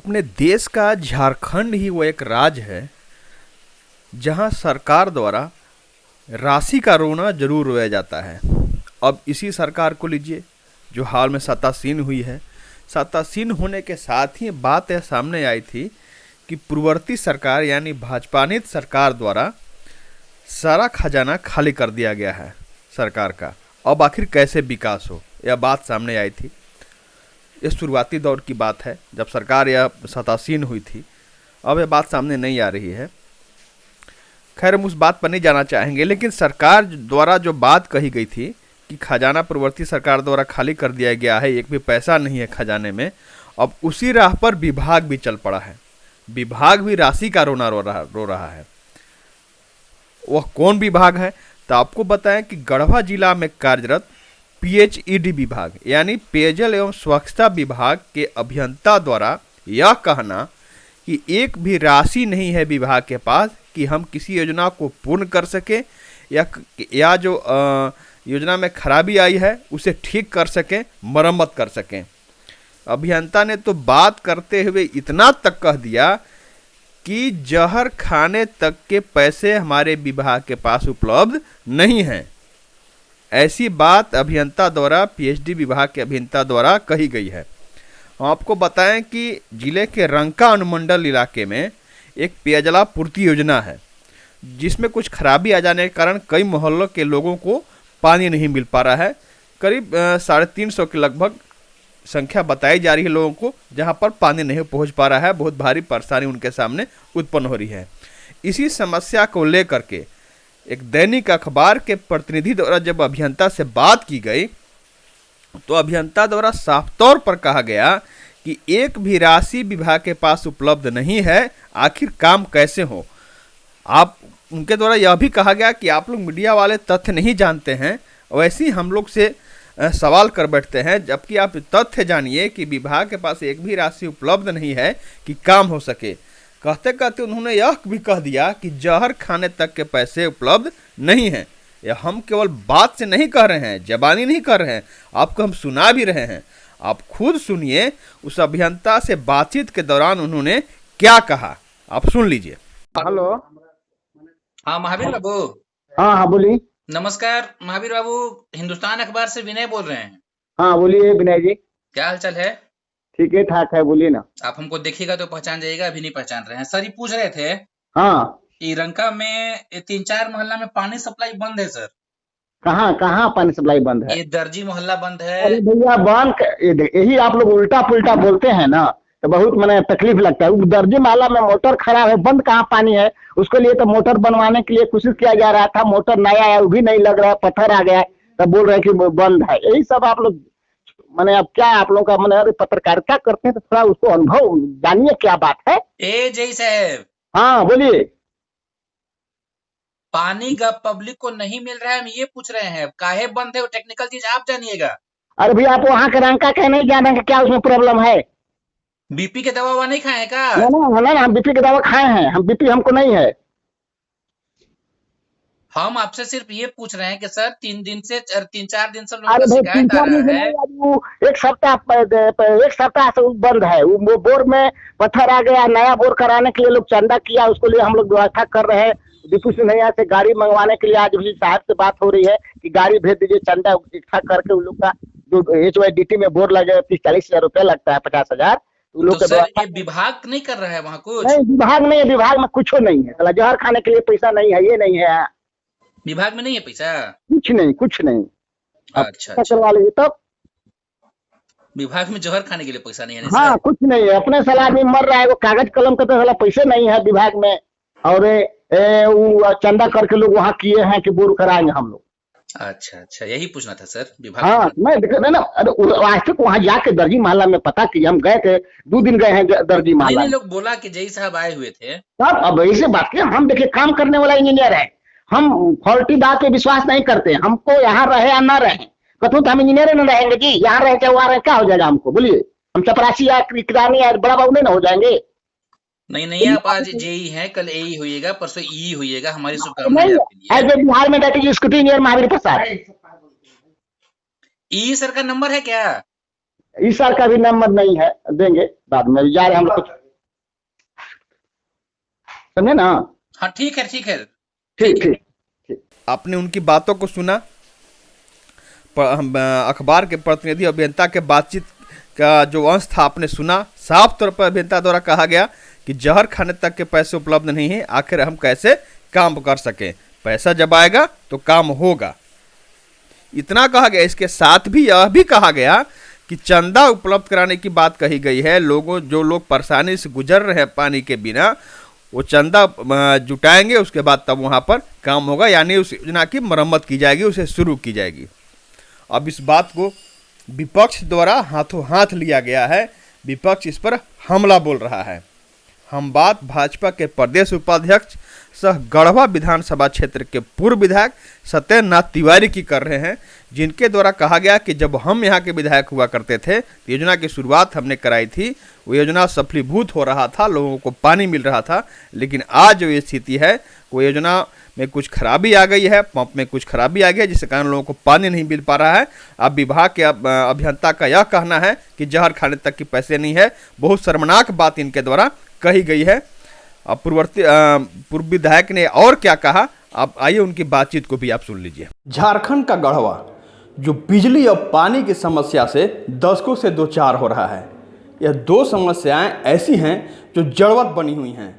अपने देश का झारखंड ही वो एक राज्य है जहां सरकार द्वारा राशि का रोना जरूर रोया जाता है। अब इसी सरकार को लीजिए जो हाल में सत्तासीन हुई है। सत्तासीन होने के साथ ही बात यह सामने आई थी कि पूर्ववर्ती सरकार यानी भाजपानित सरकार द्वारा सारा खजाना खाली कर दिया गया है सरकार का। अब आखिर कैसे विकास हो, यह बात सामने आई थी। यह शुरुआती दौर की बात है जब सरकार यह सत्तासीन हुई थी। अब यह बात सामने नहीं आ रही है। खैर, हम उस बात पर नहीं जाना चाहेंगे, लेकिन सरकार द्वारा जो बात कही गई थी कि खजाना पूर्ववर्ती सरकार द्वारा खाली कर दिया गया है, एक भी पैसा नहीं है खजाने में, अब उसी राह पर विभाग भी चल पड़ा है। विभाग भी राशि का रोना रो रहा है। वह कौन विभाग है? तो आपको बताएं कि गढ़वा जिला में कार्यरत PHED विभाग यानी पेयजल एवं स्वच्छता विभाग के अभियंता द्वारा यह कहना कि एक भी राशि नहीं है विभाग के पास कि हम किसी योजना को पूर्ण कर सकें या जो योजना में खराबी आई है उसे ठीक कर सकें, मरम्मत कर सकें। अभियंता ने तो बात करते हुए इतना तक कह दिया कि जहर खाने तक के पैसे हमारे विभाग के पास उपलब्ध नहीं हैं। ऐसी बात अभियंता द्वारा PHD विभाग के अभियंता द्वारा कही गई है। हम आपको बताएं कि जिले के रंका अनुमंडल इलाके में एक पेयजलापूर्ति योजना है जिसमें कुछ खराबी आ जाने के कारण कई मोहल्लों के लोगों को पानी नहीं मिल पा रहा है। करीब 350 के लगभग संख्या बताई जा रही है लोगों को जहां पर पानी नहीं पहुंच पा रहा है। बहुत भारी परेशानी उनके सामने उत्पन्न हो रही है। इसी समस्या को लेकर के एक दैनिक अखबार के प्रतिनिधि द्वारा जब अभियंता से बात की गई तो अभियंता द्वारा साफ तौर पर कहा गया कि एक भी राशि विभाग के पास उपलब्ध नहीं है। आखिर काम कैसे हो? आप उनके द्वारा यह भी कहा गया कि आप लोग मीडिया वाले तथ्य नहीं जानते हैं, वैसे ही हम लोग से सवाल कर बैठते हैं, जबकि आप तथ्य जानिए कि विभाग के पास एक भी राशि उपलब्ध नहीं है कि काम हो सके। कहते कहते उन्होंने यह भी कह दिया कि जहर खाने तक के पैसे उपलब्ध नहीं हैं। यह हम केवल बात से नहीं कह रहे हैं, जबानी नहीं कर रहे हैं, आपको हम सुना भी रहे हैं। आप खुद सुनिए उस अभियंता से बातचीत के दौरान उन्होंने क्या कहा, आप सुन लीजिए। हेलो। हाँ महावीर बाबू। हाँ बोलिए। नमस्कार महावीर बाबू, हिंदुस्तान अखबार से विनय बोल रहे हैं। हाँ बोलिए विनय जी। क्या हाल चाल है? ठीक है, ठाक है, बोलिए ना। आप हमको देखिएगा तो पहचान जाइएगा, अभी नहीं पहचान रहे हैं। सर ये पूछ रहे थे हाँ, कि रंका में 3-4 मोहल्ला में पानी सप्लाई बंद है सर। कहाँ कहाँ पानी सप्लाई बंद है? ये दर्जी मोहल्ला बंद है। अरे भैया यही आप लोग उल्टा पुल्टा बोलते हैं ना, तो बहुत मैंने तकलीफ लगता है। दर्जी मोहल्ला में मोटर खराब है, बंद कहाँ पानी है? उसके लिए तो मोटर बनवाने के लिए कोशिश किया जा रहा था, मोटर नया है, वो भी नहीं लग रहा है, पत्थर आ गया है, तब बोल रहे हैं कि बंद है। यही सब आप लोग मैंने अब क्या आप लोगों का मैंने पत्रकारिता करते हैं तो थोड़ा उसको अनुभव जानिए क्या बात है। ए जय साहब। हाँ बोलिए। पानी का पब्लिक को नहीं मिल रहा है, हम ये पूछ रहे हैं काहे बंद है, वो टेक्निकल चीज आप जानिएगा। अरे भैया आप वहाँ के रंका के नहीं जान रहे क्या उसमें प्रॉब्लम है? बीपी के दवा नहीं खाए हैं का? ना, हम बीपी की दवा खाए हैं, हम बीपी हमको नहीं है। हम आपसे सिर्फ ये पूछ रहे हैं कि सर 3 दिन से 3-4 दिन से अरे लोगों का भाई शिकायत आ रहा है। एक सप्ताह से बंद है। वो बोर में पत्थर आ गया, नया बोर कराने के लिए लोग चंदा किया, उसको लिए हम लोग व्यवस्था कर रहे हैं। दीपू सिंह नैया से गाड़ी मंगवाने के लिए आज भी साहब से बात हो रही है कि गाड़ी भेज दीजिए, चंदा इकट्ठा करके उन लोग का जो HYDT में बोर लगे 30-40 हजार रुपया लगता है, 50,000। तो सर ये विभाग नहीं कर रहा है वहाँ कुछ? नहीं, विभाग नहीं है, विभाग में कुछ नहीं है। जहर खाने के लिए पैसा नहीं है, ये नहीं है विभाग में, नहीं है पैसा, कुछ नहीं। अच्छा करवा लीजिए तब। विभाग में जहर खाने के लिए पैसा नहीं है? हाँ कुछ नहीं है, अपने साल आदमी मर रहा है, वो कागज कलम का तो पैसे नहीं है विभाग में। और वो चंदा करके लोग वहाँ किए हैं कि बोर कराएंगे हम लोग। अच्छा, यही पूछना था सर विभाग। हाँ मैं देख ना, आज तक वहाँ जाके दर्जी मोहल्ला में पता किया, हम गए थे, 2 दिन गए हैं दर्जी मोहल्ला। लोग बोला कि जय साहब आए हुए थे तब। अब ऐसे बात किया, हम देखिए काम करने वाला इंजीनियर है, हम फॉल्टी बात पे विश्वास नहीं करते। हमको यहाँ रहे या ना रहे, कथू तो हम इंजीनियर न रहेंगे जी, यहाँ रहे चाहे वहाँ रहे, क्या हो जाएगा हमको बोलिए? हम चपरासी या किरानी या बड़ा बाबू नहीं ना हो जाएंगे? नहीं, आप आज जेई हैं, कल एई होइएगा, परसों ई होइएगा। हमारी शुभकामनाएं आपके लिए। बिहार में बैठे स्कूटी इंजीनियर महावीर प्रसाद। ई सर का नंबर है क्या? ई सर का भी नंबर नहीं है, देंगे बाद में, जा रहे हम लोग। समझे ना। हाँ ठीक है, ठीक है। ठीक ठीक ठीक। आपने उनकी बातों को सुना, अखबार के प्रतिनिधि अभियंता के बातचीत का जो अंश था आपने सुना। साफ तौर पर अभियंता द्वारा कहा गया कि जहर खाने तक के पैसे उपलब्ध नहीं है, आखिर हम कैसे काम कर सकें, पैसा जब आएगा तो काम होगा, इतना कहा गया। इसके साथ भी यह भी कहा गया कि चंदा उपलब्ध कराने की बात कही गई है। जो लोग परेशानी से गुजर रहे हैं पानी के बिना, वो चंदा जुटाएंगे, उसके बाद तब वहाँ पर काम होगा, यानी उस योजना की मरम्मत की जाएगी, उसे शुरू की जाएगी। अब इस बात को विपक्ष द्वारा हाथों हाथ लिया गया है, विपक्ष इस पर हमला बोल रहा है। हम बात भाजपा के प्रदेश उपाध्यक्ष सह गढ़वा विधानसभा क्षेत्र के पूर्व विधायक सत्येंद्र नाथ तिवारी की कर रहे हैं, जिनके द्वारा कहा गया कि जब हम यहाँ के विधायक हुआ करते थे, योजना की शुरुआत हमने कराई थी, वो योजना सफलीभूत हो रहा था, लोगों को पानी मिल रहा था। लेकिन आज जो ये स्थिति है, वो योजना में कुछ खराबी आ गई है, पंप में कुछ खराबी आ गई है, जिसके कारण लोगों को पानी नहीं मिल पा रहा है। अब विभाग के अभियंता का यह कहना है कि जहर खाने तक के पैसे नहीं है। बहुत शर्मनाक बात इनके द्वारा कही गई है। अब पूर्व विधायक ने और क्या कहा, आप आइए उनकी बातचीत को भी आप सुन लीजिए। झारखंड का गढ़वा जो बिजली और पानी की समस्या से दशकों से दो चार हो रहा है, यह दो समस्याएं ऐसी हैं जो जड़वत बनी हुई हैं।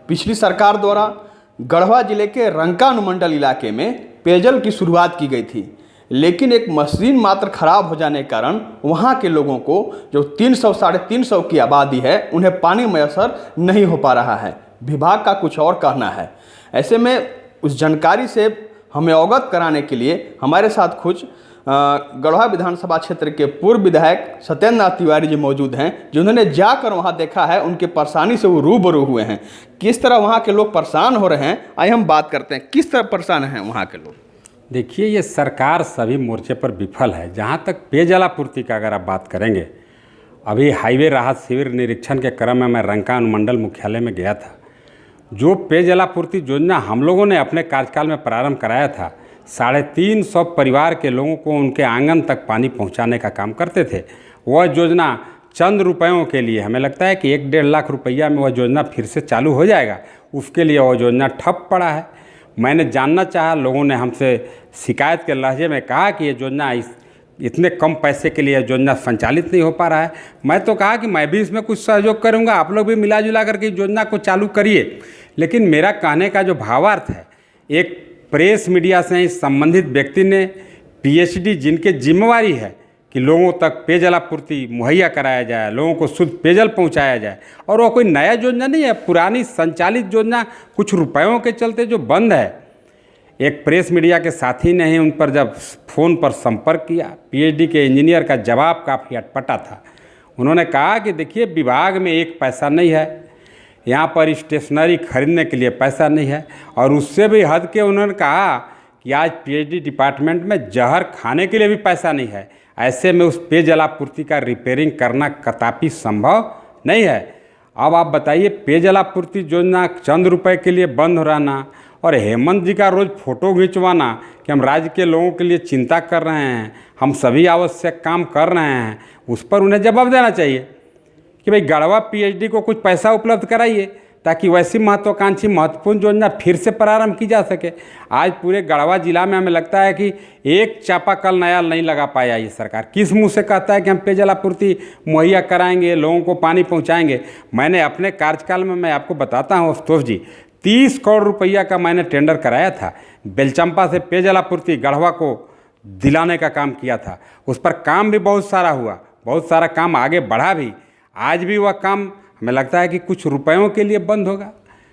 पिछली सरकार द्वारा गढ़वा जिले के रंका अनुमंडल इलाके में पेयजल की शुरुआत की गई थी, लेकिन एक मशीन मात्र खराब हो जाने के कारण वहाँ के लोगों को जो 300-350 की आबादी है, उन्हें पानी मैसर नहीं हो पा रहा है। विभाग का कुछ और कहना है। ऐसे में उस जानकारी से हमें अवगत कराने के लिए हमारे साथ कुछ गढ़वा विधानसभा क्षेत्र के पूर्व विधायक सत्येंद्र नाथ तिवारी जी मौजूद हैं, जिन्होंने जाकर वहां देखा है, उनके परेशानी से वो रूबरू हुए हैं। किस तरह वहां के लोग परेशान हो रहे हैं, आइए हम बात करते हैं किस तरह परेशान हैं वहां के लोग। देखिए, ये सरकार सभी मोर्चे पर विफल है। जहाँ तक पेयजलापूर्ति का अगर आप बात करेंगे, अभी हाईवे राहत शिविर निरीक्षण के क्रम में मैं रंका अनुमंडल मुख्यालय में गया था। जो पेयजलापूर्ति योजना हम लोगों ने अपने कार्यकाल में प्रारंभ कराया था, 350 परिवार के लोगों को उनके आंगन तक पानी पहुंचाने का काम करते थे। वह योजना चंद रुपयों के लिए, हमें लगता है कि 1-1.5 लाख रुपया में वह योजना फिर से चालू हो जाएगा, उसके लिए वह योजना ठप पड़ा है। मैंने जानना चाहा, लोगों ने हमसे शिकायत के लहजे में कहा कि ये योजना इतने कम पैसे के लिए योजना संचालित नहीं हो पा रहा है। मैं तो कहा कि मैं भी इसमें कुछ सहयोग करूंगा, आप लोग भी मिला जुला करके योजना को चालू करिए। लेकिन मेरा कहने का जो भावार्थ है, एक प्रेस मीडिया से संबंधित व्यक्ति ने पीएचडी, जिनके जिम्मेवारी है कि लोगों तक पेयजलापूर्ति मुहैया कराया जाए, लोगों को शुद्ध पेयजल पहुंचाया जाए, और वह कोई नया योजना नहीं है, पुरानी संचालित योजना कुछ रुपयों के चलते जो बंद है। एक प्रेस मीडिया के साथी ने ही उन पर जब फ़ोन पर संपर्क किया, पीएचडी के इंजीनियर का जवाब काफ़ी अटपटा था। उन्होंने कहा कि देखिए, विभाग में एक पैसा नहीं है, यहाँ पर स्टेशनरी खरीदने के लिए पैसा नहीं है, और उससे भी हद के उन्होंने कहा कि आज पीएचडी डिपार्टमेंट में जहर खाने के लिए भी पैसा नहीं है। ऐसे में उस पेयजलापूर्ति का रिपेयरिंग करना कदापि संभव नहीं है। अब आप बताइए, पेयजलापूर्ति योजना चंद रुपए के लिए बंद हो रहना और हेमंत जी का रोज़ फ़ोटो खिंचवाना कि हम राज्य के लोगों के लिए चिंता कर रहे हैं, हम सभी आवश्यक काम कर रहे हैं, उस पर उन्हें जवाब देना चाहिए कि भाई गढ़वा पीएचडी को कुछ पैसा उपलब्ध कराइए, ताकि वैसी महत्वाकांक्षी महत्वपूर्ण योजना फिर से प्रारंभ की जा सके। आज पूरे गढ़वा जिला में हमें लगता है कि एक चापाकल नया नहीं लगा पाया ये सरकार। किस मुंह से कहता है कि हम पेयजलापूर्ति मुहैया कराएंगे, लोगों को पानी पहुंचाएंगे। मैंने अपने कार्यकाल में, मैं आपको बताता हूँ अस्तोष जी, 30 करोड़ रुपया का मैंने टेंडर कराया था, बेलचंपा से पेयजलापूर्ति गढ़वा को दिलाने का काम किया था। उस पर काम भी बहुत सारा हुआ, बहुत सारा काम आगे बढ़ा भी। आज भी वह काम हमें लगता है कि कुछ रुपयों के लिए बंद होगा,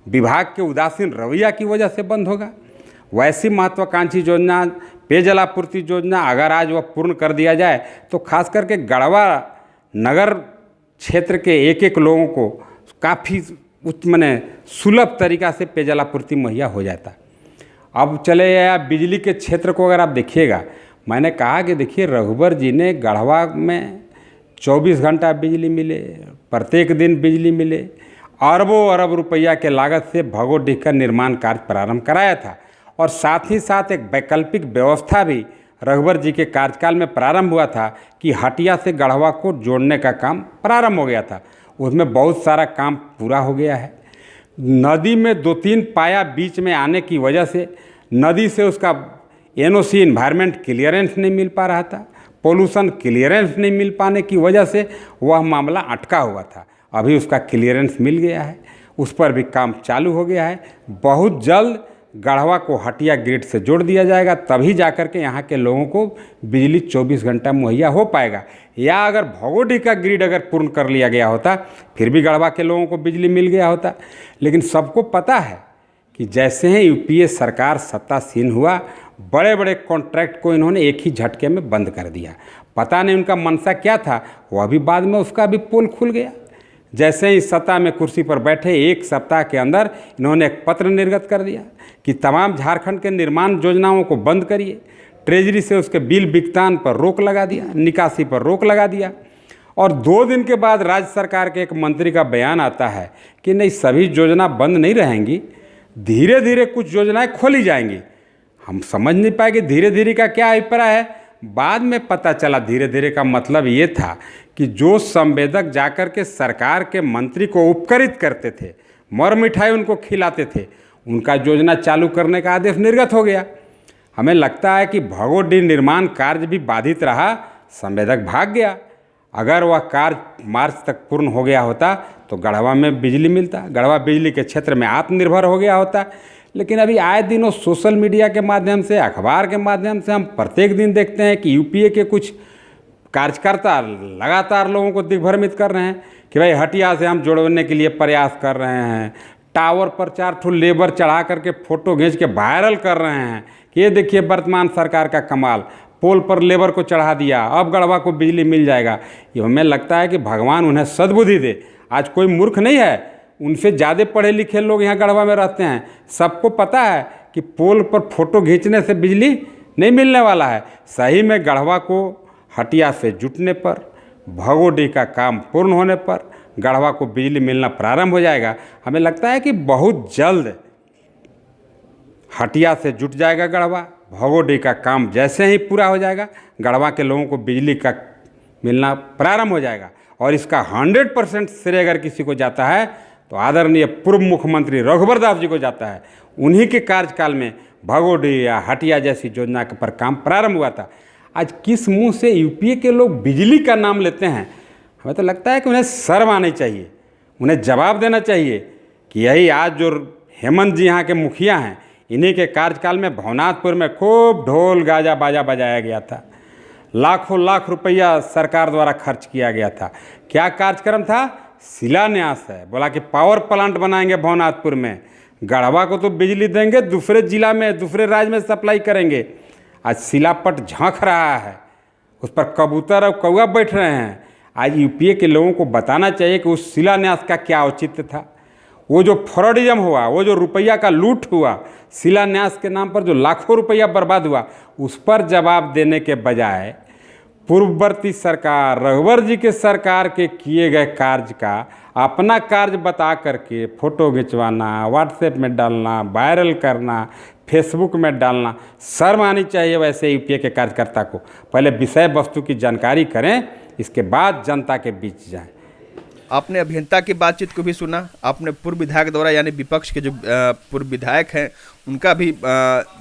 विभाग के उदासीन रवैया की वजह से बंद होगा। वैसी महत्वाकांक्षी योजना, पेयजलापूर्ति योजना अगर आज वह पूर्ण कर दिया जाए तो खास करके गढ़वा नगर क्षेत्र के एक लोगों को काफ़ी माने सुलभ तरीक़ा से पेयजलापूर्ति मुहैया हो जाता। अब चले या बिजली के क्षेत्र को अगर आप देखिएगा, मैंने कहा कि देखिए, रघुबर जी ने गढ़वा में 24 घंटा बिजली मिले, प्रत्येक दिन बिजली मिले, अरबों अरब रुपया के लागत से भगोडीह का निर्माण कार्य प्रारंभ कराया था, और साथ ही साथ एक वैकल्पिक व्यवस्था भी रघुबर जी के कार्यकाल में प्रारंभ हुआ था कि हटिया से गढ़वा को जोड़ने का काम प्रारंभ हो गया था। उसमें बहुत सारा काम पूरा हो गया है। नदी में 2-3 पाया बीच में आने की वजह से नदी से उसका एनओसी एनवायरनमेंट क्लियरेंस नहीं मिल पा रहा था, पोल्यूशन क्लियरेंस नहीं मिल पाने की वजह से वह मामला अटका हुआ था। अभी उसका क्लियरेंस मिल गया है, उस पर भी काम चालू हो गया है। बहुत जल्द गढ़वा को हटिया ग्रिड से जोड़ दिया जाएगा, तभी जाकर के यहाँ के लोगों को बिजली 24 घंटा मुहैया हो पाएगा। या अगर भगोडीह का ग्रिड अगर पूर्ण कर लिया गया होता फिर भी गढ़वा के लोगों को बिजली मिल गया होता। लेकिन सबको पता है कि जैसे ही यूपीए सरकार सत्तासीन हुआ, बड़े बड़े कॉन्ट्रैक्ट को इन्होंने एक ही झटके में बंद कर दिया। पता नहीं उनका मनसा क्या था, वह भी बाद में उसका भी पोल खुल गया। जैसे ही सत्ता में कुर्सी पर बैठे 1 सप्ताह के अंदर इन्होंने एक पत्र निर्गत कर दिया कि तमाम झारखंड के निर्माण योजनाओं को बंद करिए। ट्रेजरी से उसके बिल भुगतान पर रोक लगा दिया, निकासी पर रोक लगा दिया। और 2 दिन के बाद राज्य सरकार के एक मंत्री का बयान आता है कि नहीं, सभी योजना बंद नहीं रहेंगी, धीरे धीरे कुछ योजनाएं खोली जाएंगी। हम समझ नहीं पाए कि धीरे धीरे का क्या अभिप्राय है। बाद में पता चला धीरे धीरे का मतलब ये था कि जो संवेदक जाकर के सरकार के मंत्री को उपकरित करते थे, मर मिठाई उनको खिलाते थे, उनका योजना चालू करने का आदेश निर्गत हो गया। हमें लगता है कि भगोडीह निर्माण कार्य भी बाधित रहा, संवेदक भाग गया। अगर वह कार्य मार्च तक पूर्ण हो गया होता तो गढ़वा में बिजली मिलता, गढ़वा बिजली के क्षेत्र में आत्मनिर्भर हो गया होता। लेकिन अभी आए दिनों सोशल मीडिया के माध्यम से, अखबार के माध्यम से हम प्रत्येक दिन देखते हैं कि यूपीए के कुछ कार्यकर्ता लगातार लोगों को दिग्भ्रमित कर रहे हैं कि भाई हटिया से हम जोड़ने के लिए प्रयास कर रहे हैं। टावर पर 4 ठो लेबर चढ़ा करके फ़ोटो खींच के वायरल कर रहे हैं कि ये देखिए वर्तमान सरकार का कमाल, पोल पर लेबर को चढ़ा दिया, अब गढ़वा को बिजली मिल जाएगा। ये हमें लगता है कि भगवान उन्हें सद्बुद्धि दे। आज कोई मूर्ख नहीं है, उनसे ज़्यादा पढ़े लिखे लोग यहाँ गढ़वा में रहते हैं। सबको पता है कि पोल पर फोटो खींचने से बिजली नहीं मिलने वाला है। सही में गढ़वा को हटिया से जुटने पर, भगोडीह का काम पूर्ण होने पर गढ़वा को बिजली मिलना प्रारंभ हो जाएगा। हमें लगता है कि बहुत जल्द हटिया से जुट जाएगा गढ़वा। भगोडीह का काम जैसे ही पूरा हो जाएगा, गढ़वा के लोगों को बिजली का मिलना प्रारंभ हो जाएगा। और इसका 100% श्रेय अगर किसी को जाता है तो आदरणीय पूर्व मुख्यमंत्री रघुवर दास जी को जाता है। उन्हीं के कार्यकाल में भगोडीह या हटिया जैसी योजना पर काम प्रारंभ हुआ था। आज किस मुंह से यूपीए के लोग बिजली का नाम लेते हैं? हमें तो लगता है कि उन्हें शर्म आनी चाहिए, उन्हें जवाब देना चाहिए कि यही आज जो हेमंत जी यहाँ के मुखिया हैं, इन्हीं के कार्यकाल में भवनाथपुर में खूब ढोल गाजा बाजा बजाया गया था, लाखों लाख रुपया सरकार द्वारा खर्च किया गया था। क्या कार्यक्रम था? शिलान्यास है। बोला कि पावर प्लांट बनाएंगे भवनाथपुर में, गढ़वा को तो बिजली देंगे, दूसरे जिला में, दूसरे राज्य में सप्लाई करेंगे। आज शिलापट झांक रहा है, उस पर कबूतर और कौवा बैठ रहे हैं। आज यूपीए के लोगों को बताना चाहिए कि उस शिलान्यास का क्या औचित्य था। वो जो फ्रॉडिज्म हुआ, वो जो रुपया का लूट हुआ, शिलान्यास के नाम पर जो लाखों रुपया बर्बाद हुआ, उस पर जवाब देने के बजाय पूर्ववर्ती सरकार, रघुवर जी के सरकार के किए गए कार्य का अपना कार्य बता करके फ़ोटो खिंचवाना, व्हाट्सएप में डालना, वायरल करना, फेसबुक में डालना, शर्म आनी चाहिए वैसे यूपीए के कार्यकर्ता को। पहले विषय वस्तु की जानकारी करें, इसके बाद जनता के बीच जाएं। आपने अभियंता की बातचीत को भी सुना, आपने पूर्व विधायक द्वारा यानी विपक्ष के जो पूर्व विधायक हैं उनका भी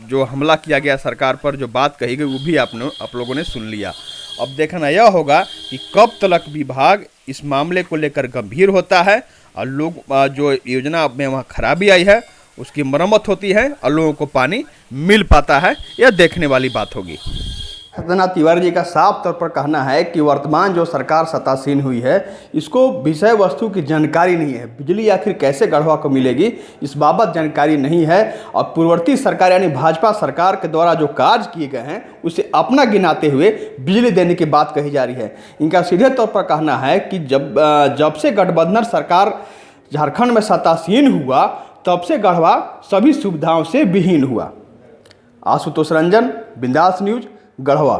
जो हमला किया गया सरकार पर, जो बात कही गई, वो भी आप लोगों ने सुन लिया। अब देखना यह होगा कि कब तक विभाग इस मामले को लेकर गंभीर होता है और लोग जो योजना में वहाँ खराबी आई है उसकी मरम्मत होती है और लोगों को पानी मिल पाता है। यह देखने वाली बात होगी। सत्यनाथ तिवारी जी का साफ तौर पर कहना है कि वर्तमान जो सरकार सत्तासीन हुई है, इसको विषय वस्तु की जानकारी नहीं है। बिजली आखिर कैसे गढ़वा को मिलेगी, इस बाबत जानकारी नहीं है। और पूर्ववर्ती सरकार यानी भाजपा सरकार के द्वारा जो कार्य किए गए हैं उसे अपना गिनाते हुए बिजली देने की बात कही जा रही है। इनका सीधे तौर पर कहना है कि जब से गठबंधन सरकार झारखंड में सत्तासीन हुआ, तब से गढ़वा सभी सुविधाओं से विहीन हुआ। आशुतोष रंजन, बिंदास न्यूज, गढ़वा।